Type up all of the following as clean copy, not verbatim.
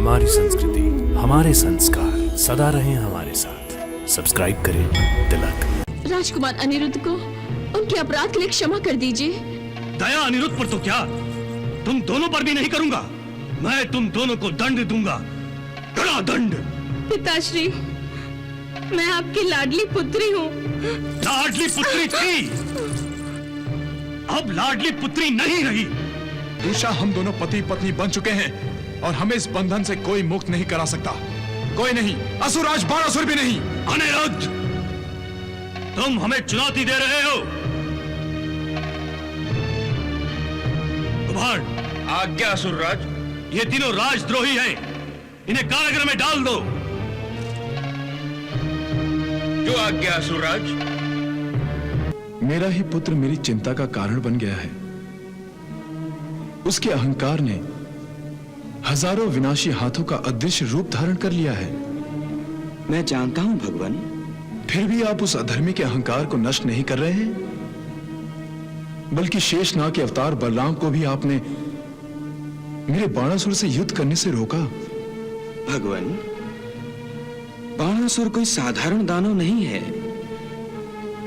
हमारी संस्कृति, हमारे संस्कार सदा रहें हमारे साथ। सब्सक्राइब करें तिलक। राजकुमार अनिरुद्ध को उनके अपराध के लिए क्षमा कर दीजिए। दया अनिरुद्ध पर तो क्या, तुम दोनों पर भी नहीं करूंगा। मैं तुम दोनों को दंड दूंगा, कड़ा दंड। पिताश्री, मैं आपकी लाडली पुत्री हूँ। लाडली पुत्री थी, अब लाडली पुत्री नहीं रही। उषा, हम दोनों पति पत्नी बन चुके हैं और हमें इस बंधन से कोई मुक्त नहीं करा सकता। कोई नहीं, असुराज बाणासुर भी नहीं। अनिरुद्ध, तुम हमें चुनौती दे रहे हो। कुमार, आज्ञा असुरराज। ये तीनों राजद्रोही हैं, इन्हें कारागृह में डाल दो। जो आज्ञा असुरराज। मेरा ही पुत्र मेरी चिंता का कारण बन गया है। उसके अहंकार ने हजारों विनाशी हाथों का अदृश्य रूप धारण कर लिया है। मैं जानता हूं भगवान। फिर भी आप उस अधर्मी के अहंकार को नष्ट नहीं कर रहे हैं, बल्कि शेषनाग के अवतार बलराम को भी आपने मेरे बाणासुर से युद्ध करने से रोका। भगवान, बाणासुर कोई साधारण दानव नहीं है,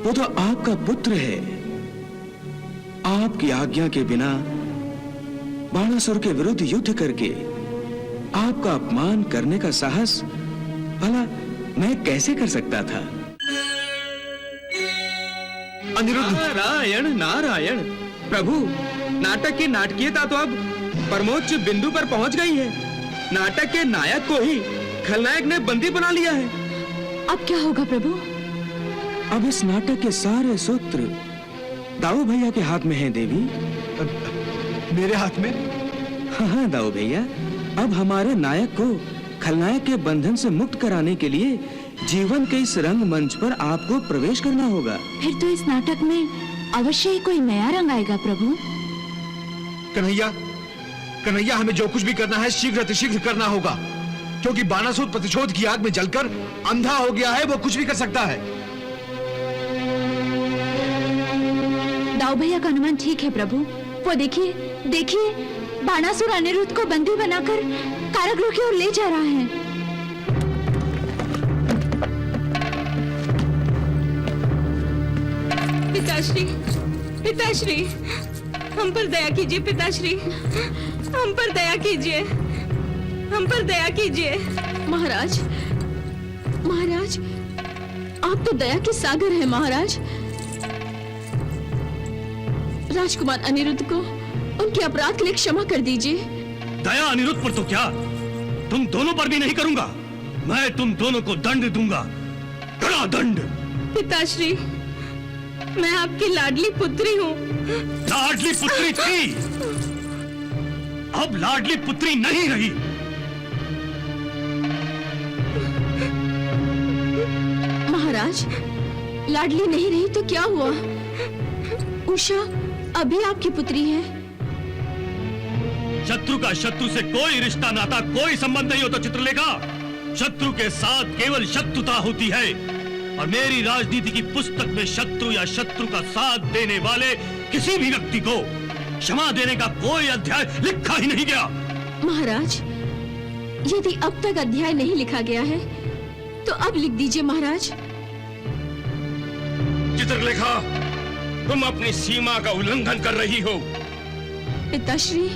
वो तो आपका पुत्र है। आपकी आज्ञा के बिना बाणासुर के विरुद्ध युद्ध करके आपका अपमान करने का साहस भला मैं कैसे कर सकता था? अनिरुद्ध! नारायण नारायण। प्रभु, नाटक की नाटकीयता तो अब परमोच्च बिंदु पर पहुंच गई है। नाटक के नायक को ही खलनायक ने बंदी बना लिया है। अब क्या होगा प्रभु? अब इस नाटक के सारे सूत्र दाऊ भैया के हाथ में हैं देवी। मेरे हाथ में? हाँ दाऊ भैया, अब हमारे नायक को खलनायक के बंधन से मुक्त कराने के लिए जीवन के इस रंग मंच पर आपको प्रवेश करना होगा। फिर तो इस नाटक में अवश्य ही कोई नया रंग आएगा प्रभु। कन्हैया, कन्हैया, हमें जो कुछ भी करना है शीघ्र अतिशीघ्र करना होगा, क्योंकि बाणासुर प्रतिशोध की आग में जलकर अंधा हो गया है। वो कुछ भी कर सकता है। दाऊ भैया का अनुमान ठीक है प्रभु। वो देखिए, देखिए, बाणासुर अनिरुद्ध को बंदी बनाकर कारागृह की ओर ले जा रहा है। पिताश्री, पिताश्री, हम पर दया कीजिए। पिताश्री, हम पर दया कीजिए, हम पर दया कीजिए। महाराज, महाराज, आप तो दया के सागर हैं महाराज। राजकुमार अनिरुद्ध को उनके अपराध के लिए क्षमा कर दीजिए। दया अनिरुद्ध पर तो क्या, तुम दोनों पर भी नहीं करूंगा। मैं तुम दोनों को दंड दूंगा, कड़ा दंड। पिताश्री, मैं आपकी लाडली पुत्री हूँ। लाडली पुत्री थी, अब लाडली पुत्री नहीं रही। महाराज, लाडली नहीं रही तो क्या हुआ? उषा अभी आपकी पुत्री है। शत्रु का शत्रु से कोई रिश्ता नाता, कोई संबंध नहीं होता चित्रलेखा। शत्रु के साथ केवल शत्रुता होती है, और मेरी राजनीति की पुस्तक में शत्रु या शत्रु का साथ देने वाले किसी भी व्यक्ति को क्षमा देने का कोई अध्याय लिखा ही नहीं गया। महाराज, यदि अब तक अध्याय नहीं लिखा गया है तो अब लिख दीजिए महाराज। चित्रलेखा, तुम अपनी सीमा का उल्लंघन कर रही हो। पिताश्री,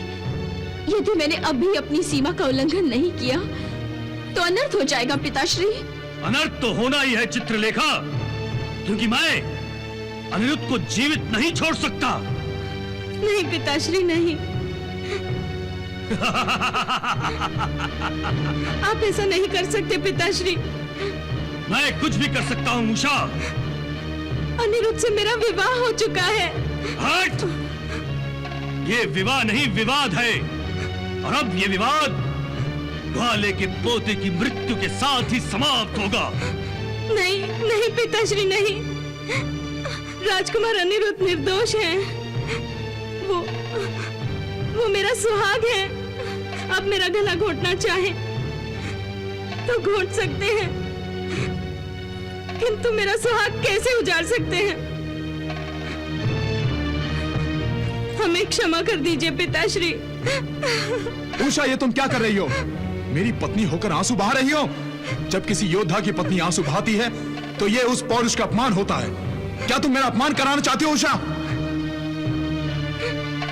यदि मैंने अभी अपनी सीमा का उल्लंघन नहीं किया तो अनर्थ हो जाएगा पिताश्री। अनर्थ तो होना ही है चित्रलेखा, क्योंकि मैं अनिरुद्ध को जीवित नहीं छोड़ सकता। नहीं पिताश्री, नहीं। आप ऐसा नहीं कर सकते पिताश्री। मैं कुछ भी कर सकता हूँ उषा। अनिरुद्ध से मेरा विवाह हो चुका है। हट! ये विवाह नहीं, विवाद है, और अब ये विवाद ग्वाले के पोते की मृत्यु के साथ ही समाप्त होगा। नहीं, नहीं पिताश्री, नहीं। राजकुमार अनिरुद्ध निर्दोष हैं। वो मेरा सुहाग है। अब मेरा गला घोटना चाहे तो घोट सकते हैं, किंतु मेरा सुहाग कैसे उजाड़ सकते हैं? हमें क्षमा कर दीजिए पिताश्री। उषा, ये तुम क्या कर रही हो? मेरी पत्नी होकर आंसू बहा रही हो? जब किसी योद्धा की पत्नी आंसू बहाती है तो यह उस पौरुष का अपमान होता है। क्या तुम मेरा अपमान कराना चाहती हो उषा?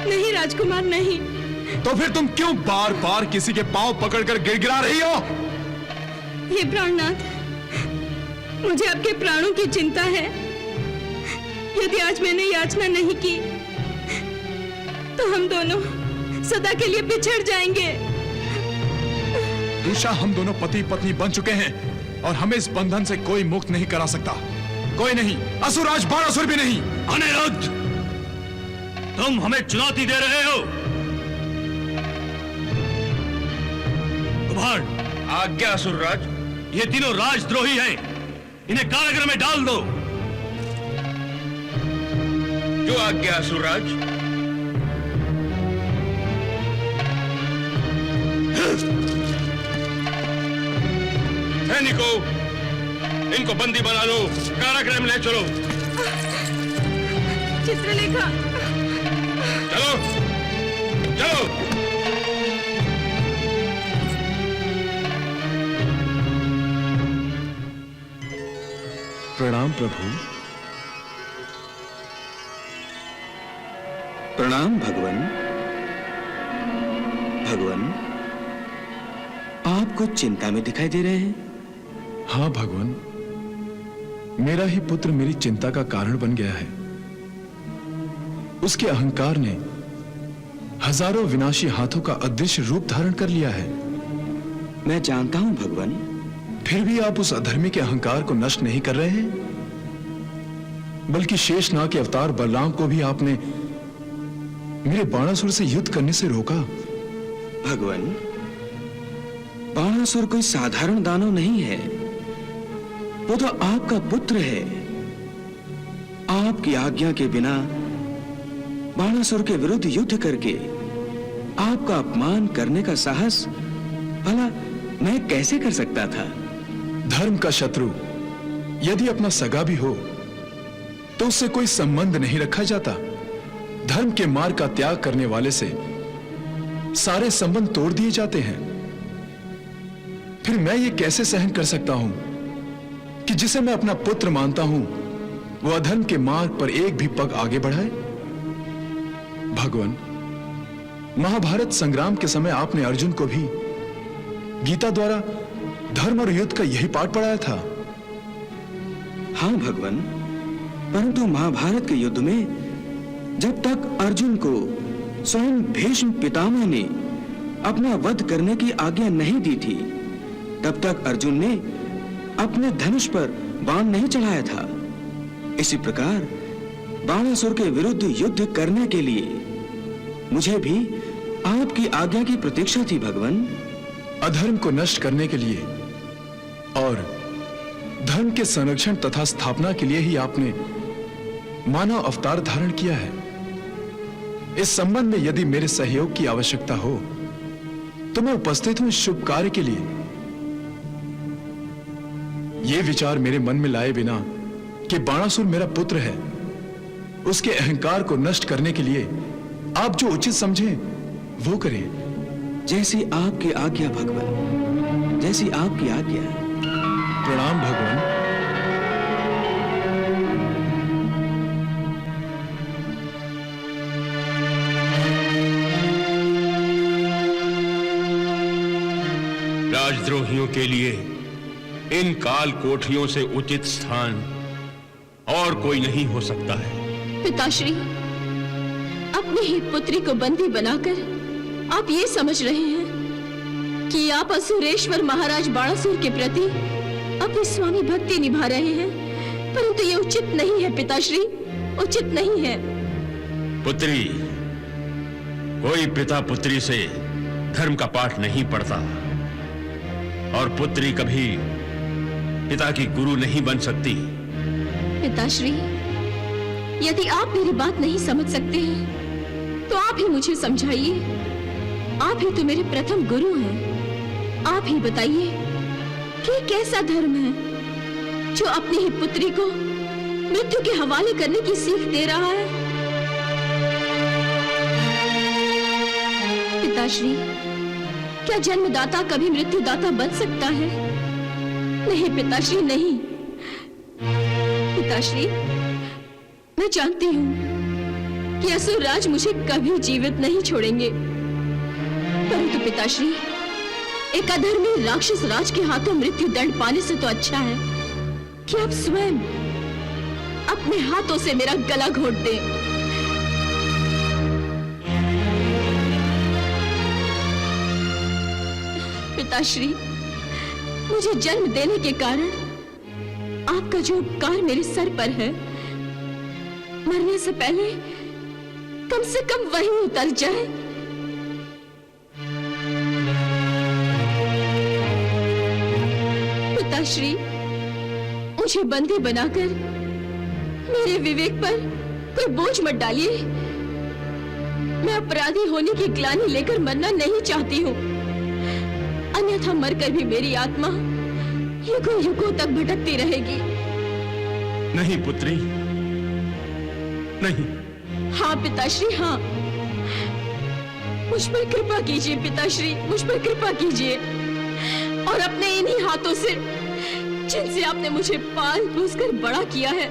नहीं राजकुमार, नहीं। तो फिर तुम क्यों बार बार किसी के पांव पकड़कर गिड़गिड़ा रही हो? हे प्राणनाथ, मुझे आपके प्राणों की चिंता है। यदि आज मैंने याचना नहीं की तो हम दोनों सदा के लिए बिछड़ जाएंगे। उषा, हम दोनों पति पत्नी बन चुके हैं और हमें इस बंधन से कोई मुक्त नहीं करा सकता। कोई नहीं, असुराज बाणासुर भी नहीं। अनिरुद्ध, तुम हमें चुनौती दे रहे हो? कुमार, आज्ञा असुरराज। ये तीनों राजद्रोही हैं, इन्हें कारागृह में डाल दो। जो आज्ञा असुरराज। सैनिकों, इनको बंदी बना लो, कारागृह में ले चलो। चित्रलेखा, चलो चलो। प्रणाम प्रभु। प्रणाम भगवान। भगवान, आप कुछ चिंता में दिखाई दे रहे हैं। हाँ भगवान, मेरा ही पुत्र मेरी चिंता का कारण बन गया है। उसके अहंकार ने हजारों विनाशी हाथों का अदृश्य रूप धारण कर लिया है। मैं जानता हूं भगवान। फिर भी आप उस अधर्मी के अहंकार को नष्ट नहीं कर रहे हैं, बल्कि शेषनाग के अवतार बलराम को भी आपने मेरे बाणासुर से युद्ध करने से रोका। भगवान, बाणासुर कोई साधारण दानव नहीं है। वो तो आपका पुत्र है। आपकी आज्ञा के बिना बाणासुर के विरुद्ध युद्ध करके आपका अपमान करने का साहस भला मैं कैसे कर सकता था? धर्म का शत्रु यदि अपना सगा भी हो तो उससे कोई संबंध नहीं रखा जाता। धर्म के मार्ग का त्याग करने वाले से सारे संबंध तोड़ दिए जाते हैं। फिर मैं ये कैसे सहन कर सकता हूं कि जिसे मैं अपना पुत्र मानता हूं वो अधर्म के मार्ग पर एक भी पग आगे बढ़ाए? भगवान, महाभारत संग्राम के समय आपने अर्जुन को भी गीता द्वारा धर्म और युद्ध का यही पाठ पढ़ाया था। हाँ भगवान, परंतु महाभारत के युद्ध में जब तक अर्जुन को स्वयं भीष्म पितामह ने अपना वध करने की आज्ञा नहीं दी थी, तब तक अर्जुन ने अपने धनुष पर बाण नहीं चढ़ाया था। इसी प्रकार बाणासुर के विरुद्ध युद्ध करने के लिए मुझे भी आपकी आज्ञा की प्रतीक्षा थी भगवान। अधर्म को नष्ट करने के लिए और धर्म के संरक्षण तथा स्थापना के लिए ही आपने मानव अवतार धारण किया है। इस संबंध में यदि मेरे सहयोग की आवश्यकता हो तो मैं उपस्थित हूं इस शुभ कार्य के लिए। यह विचार मेरे मन में लाए बिना कि बाणासुर मेरा पुत्र है, उसके अहंकार को नष्ट करने के लिए आप जो उचित समझें वो करें। जैसी आपकी आज्ञा भगवान, जैसी आपकी आज्ञा। प्रणाम भगवान। राजद्रोहियों के लिए इन काल कोठरियों से उचित स्थान और कोई नहीं हो सकता है। पिताश्री, अपनी ही पुत्री को बंदी बनाकर आप ये समझ रहे हैं कि आप असुरेश्वर महाराज बाणासुर के प्रति अपनी स्वामी भक्ति निभा रहे हैं, परंतु ये उचित नहीं है पिताश्री, उचित नहीं है। पुत्री, कोई पिता पुत्री से धर्म का पाठ नहीं पढ़ता और पुत्री कभी पिता की गुरु नहीं बन सकती। पिताश्री, यदि आप मेरी बात नहीं समझ सकते हैं तो आप ही मुझे समझाइए। आप ही तो मेरे प्रथम गुरु हैं। आप ही बताइए कि कैसा धर्म है जो अपनी ही पुत्री को मृत्यु के हवाले करने की सीख दे रहा है। पिताश्री, क्या जन्मदाता कभी मृत्युदाता बन सकता है? नहीं पिताश्री, नहीं। पिताश्री, मैं जानती हूँ कि असुरराज मुझे कभी जीवित नहीं छोड़ेंगे, परंतु पिताश्री, एक अधर्मी राक्षस राज के हाथों मृत्यु दंड पाने से तो अच्छा है कि आप स्वयं अपने हाथों से मेरा गला घोट दें। पिताश्री, मुझे जन्म देने के कारण आपका जो उपकार मेरे सर पर है, मरने से पहले कम से कम वही उतर जाए। पिताश्री, मुझे बंदी बनाकर मेरे विवेक पर कोई बोझ मत डालिए। मैं अपराधी होने की ग्लानि लेकर मरना नहीं चाहती हूँ, अन्यथा मरकर भी मेरी आत्मा युगों युगों तक भटकती रहेगी। नहीं पुत्री, नहीं। हाँ पिताश्री, हाँ। मुझ पर कृपा कीजिए पिताश्री, मुझ पर कृपा कीजिए और अपने इन्हीं हाथों से, जिनसे आपने मुझे पाल पोस कर बड़ा किया है,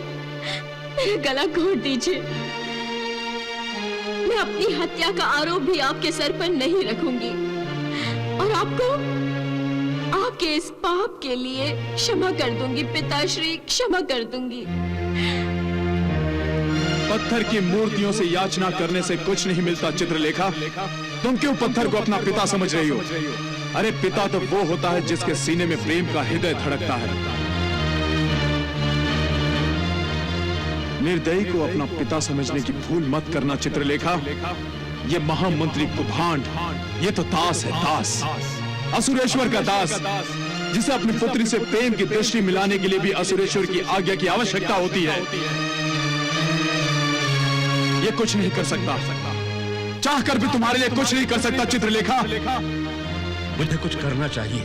मेरा गला घोट दीजिए। मैं अपनी हत्या का आरोप भी आपके सर पर नहीं रखूंगी और आपको आपके इस पाप के लिए क्षमा कर दूंगी पिताश्री, क्षमा कर दूंगी। पत्थर की मूर्तियों से याचना करने से कुछ नहीं मिलता चित्रलेखा। तुम क्यों पत्थर को अपना पिता समझ रही हो? अरे पिता तो वो होता है जिसके सीने में प्रेम का हृदय धड़कता है। निर्दयी को अपना पिता समझने की भूल मत करना चित्रलेखा। ये महामंत्री कुभांड, ये तो दास है, दास, असुरेश्वर का दास, जिसे अपनी पुत्री से प्रेम की दृष्टि मिलाने के लिए भी असुरेश्वर की आज्ञा की आवश्यकता होती है। ये कुछ नहीं कर सकता, चाहकर भी तुम्हारे लिए कुछ नहीं कर सकता चित्रलेखा। मुझे कुछ करना चाहिए,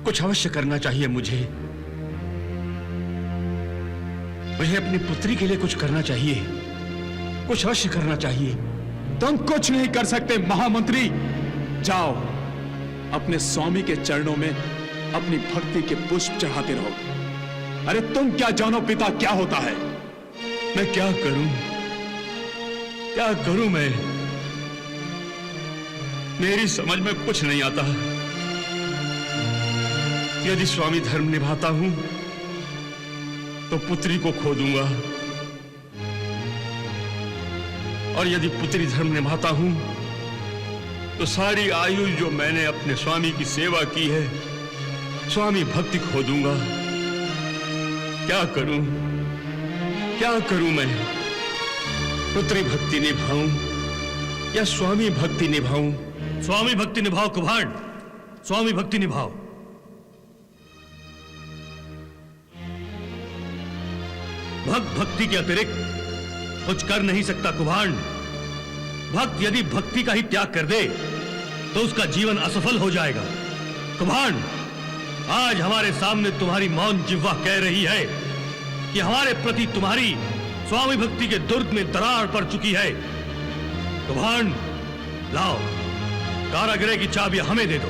कुछ अवश्य करना चाहिए। मुझे अपनी पुत्री के लिए कुछ करना चाहिए, कुछ अवश्य करना चाहिए। तुम कुछ नहीं कर सकते महामंत्री। जाओ, अपने स्वामी के चरणों में अपनी भक्ति के पुष्प चढ़ाते रहो। अरे तुम क्या जानो पिता क्या होता है? मैं क्या करूं, क्या करूं मैं? मेरी समझ में कुछ नहीं आता। यदि स्वामी धर्म निभाता हूं तो पुत्री को खो दूंगा, और यदि पुत्री धर्म निभाता हूं तो सारी आयु जो मैंने अपने स्वामी की सेवा की है, स्वामी भक्ति खो दूंगा। क्या करूं, क्या करूं मैं? पुत्री भक्ति निभाऊं या स्वामी भक्ति निभाऊं? स्वामी भक्ति निभाओ कुभांड, स्वामी भक्ति निभाओ। भक्त भक्ति के अतिरिक्त कुछ कर नहीं सकता कुभांड। भक्त यदि भक्ति का ही त्याग कर दे तो उसका जीवन असफल हो जाएगा। कुभांड, आज हमारे सामने तुम्हारी मौन जिह्वा कह रही है कि हमारे प्रति तुम्हारी स्वामी भक्ति के दुर्ग में दरार पड़ चुकी है। कुभांड, लाओ कारागृह की चाबी हमें दे दो।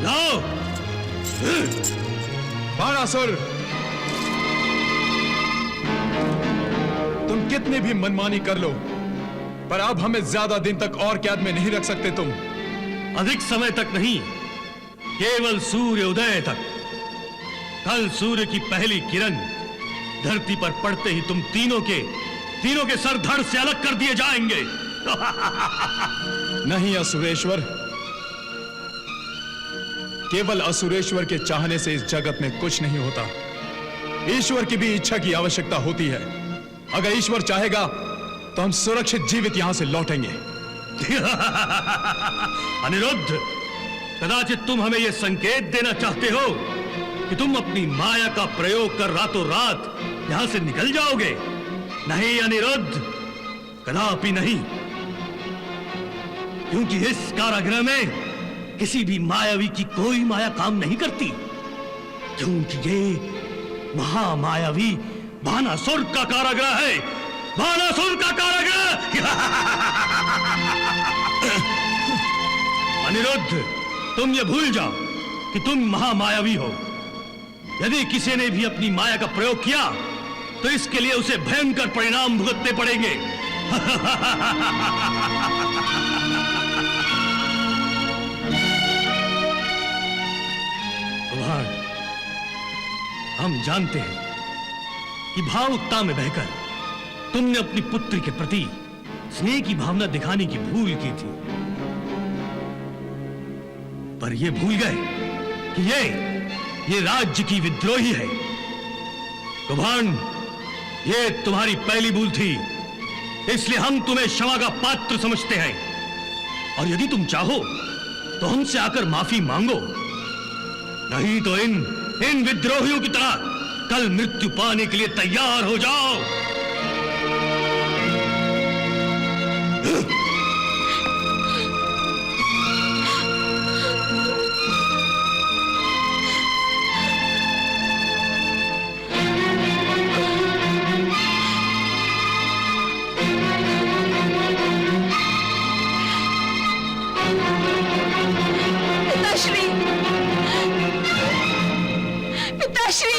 लाओ। बाणासुर, तुम कितनी भी मनमानी कर लो, पर अब हमें ज्यादा दिन तक और कैद में नहीं रख सकते तुम। अधिक समय तक नहीं, केवल सूर्य उदय तक। कल सूर्य की पहली किरण धरती पर पड़ते ही तुम तीनों के सर धड़ से अलग कर दिए जाएंगे। नहीं असुरेश्वर, केवल असुरेश्वर के चाहने से इस जगत में कुछ नहीं होता। ईश्वर की भी इच्छा की आवश्यकता होती है। अगर ईश्वर चाहेगा तो हम सुरक्षित जीवित यहां से लौटेंगे। अनिरुद्ध, कदाचित तुम हमें यह संकेत देना चाहते हो कि तुम अपनी माया का प्रयोग कर रातों रात यहां से निकल जाओगे। नहीं अनिरुद्ध, कदापि नहीं, क्योंकि इस कारागृह में किसी भी मायावी की कोई माया काम नहीं करती, क्योंकि ये महामायावी बानासुर का कारागृह है। बानासुर का कारागृह। अनिरुद्ध, तुम ये भूल जाओ कि तुम महामायावी हो। यदि किसी ने भी अपनी माया का प्रयोग किया तो इसके लिए उसे भयंकर परिणाम भुगतने पड़ेंगे। कुम्हार, हम जानते हैं कि भावुकता में बहकर तुमने अपनी पुत्री के प्रति स्नेह की भावना दिखाने की भूल की थी, पर यह भूल गए कि ये राज्य की विद्रोही है। कुम्हार, ये तुम्हारी पहली भूल थी, इसलिए हम तुम्हें क्षमा का पात्र समझते हैं। और यदि तुम चाहो तो हमसे आकर माफी मांगो, नहीं तो इन विद्रोहियों की तरह कल मृत्यु पाने के लिए तैयार हो जाओ। पिताश्री, पिताश्री,